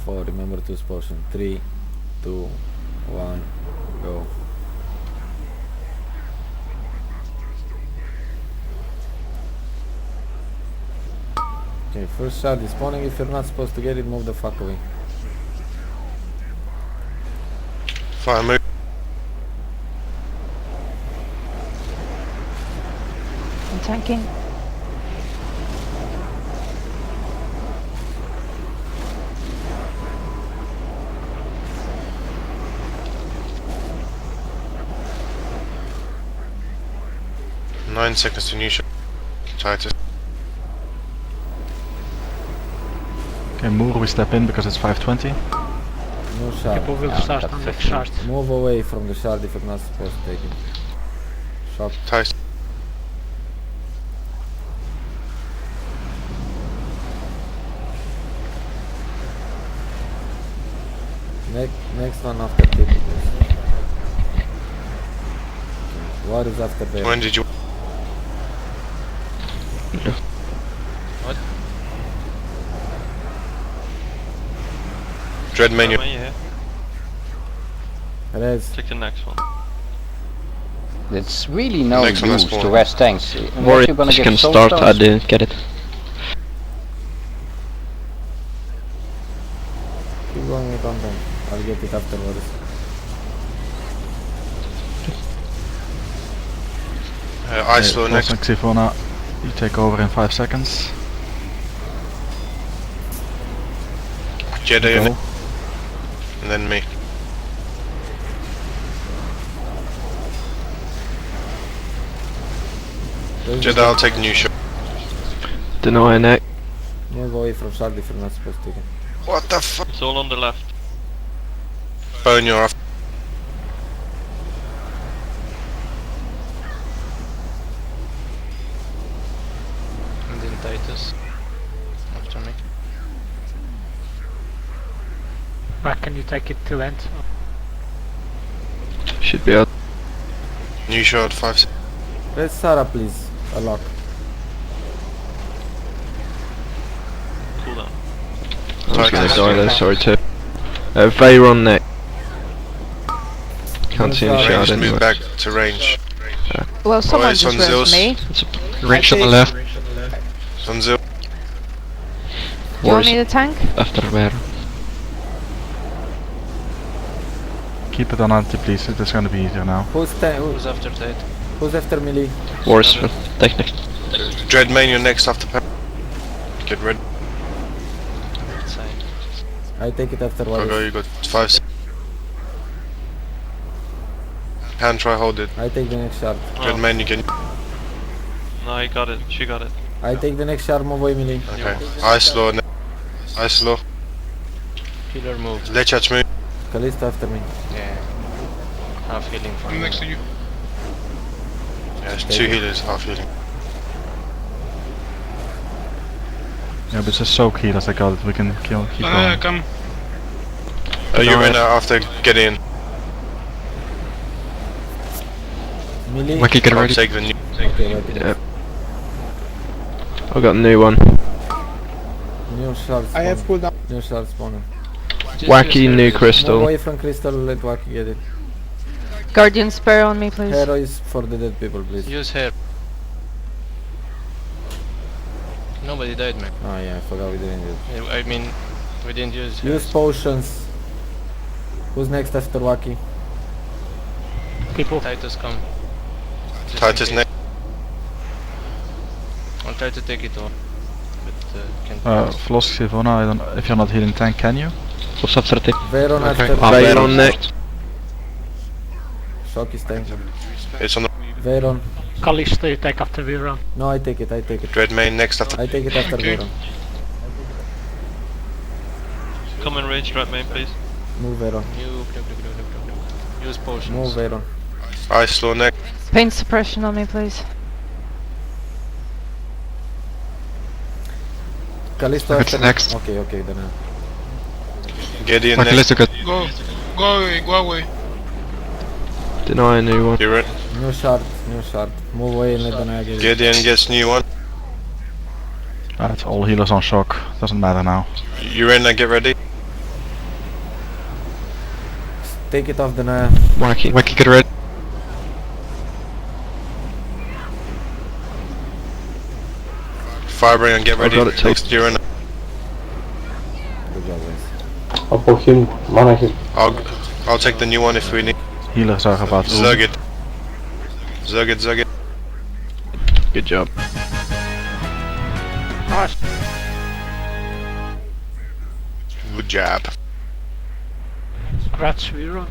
4. Remember to use potion. 3, 2, 1, go. Okay, first shard is spawning. If you're not supposed to get it, move the fuck away. Fire move. I'm tanking. Nine seconds to new shot. Titus. Okay, Moore, we step in because it's 5:20. No shard. People will start on the shard. Move away from the shard if you're not supposed to take it. Shock. Titus. Next one after tip. Okay. What is after there? When did you? What? Dread menu. Res. Click the next one. It's really no Next one is use to spawn. rest tanks. Unless Worry, you're gonna you get can soul start, I stones. didn't get it. Keep going with content. I'll get it afterwards. I slow next. Xivona, you take over in 5 seconds. Jedi Go. and then me. Jedi, I'll take new shot. Deny neck. Move away from shard if you're not supposed to take it. What the fuck? It's all on the left. Bone your off. And then Titus. After me. Back, can you take it till end? Should be out. New shot 5 seconds. Res Sarah please. A lock. Cool down. I was gonna Titus. die there, sorry too. Veyron neck. Can't see any Range, shard Range, anyway. move back to range. Well, someone it's just on res Zeus. me. It's a range on the left. Some zero. Do you want Warriors me to tank? after Veyron. Keep it on anti, please. It is going to be easier now. Who's after Tate? Who's after melee? Warriors technic. Dread main, you're next after pep. Get red. I take it after Go, what go, is. you got 5 seconds. Hand try, hold it. I take the next shard. Dread main, you can. No, I got it. She got it. I take the next shard, move away melee. Okay. I slow. I slow. Killer move. Lechach move. Callisto after me. Yeah. Half healing for me. Next to you. Yeah, it's 2 healers, half healing. Yeah, but it's a soak healers, they call it. We can keep going. Come. You're in after get in. Melee. Wacky, get I'll ready. take the new. Okay, wait. Yep. I got a new one. New shard I have spawning. cooldown. New shard spawning. Wacky new Move crystal. away from crystal, let Wacky get it. Guardian spare on me, please. Hero is for the dead people, please. Use hair. Nobody died, man. Oh yeah, I forgot we didn't do it. I mean, we didn't use hair. Use potions. Who's next after Wacky? People. Titus come. Just in Titus case. next. I'll try to take it off. But can't. Floss Xivona, I don't, if you're not healing tank, can you? What's after it? Veron after Veyron neck. Shock is tank. It's on the Veron. Callisto, you take after we run. No, I take it, I take it. Dread main next after. I take it after Okay. Veron. Come in range, right main, please. Move Veron. Use potions. Move Veron. I slow next. Pain suppression on me, please. Callisto What's after next? Okay, okay, then Get in Wacky, let's next. look at Go away, go away. deny a new one. You're in. new shard, new shard. Move away and let the Naya get it. Get in, gets new one. It's all healers on shock. Doesn't matter now. You're in, get ready. Take it off the net. Wacky. Wacky, get ready. Firebringer, get ready. got it, take- Next year in. Good job, guys. I'll take the new one if we need. Healers are about to. Zug it. Zug it, zug it. Good job. Good job. Scratch rerun.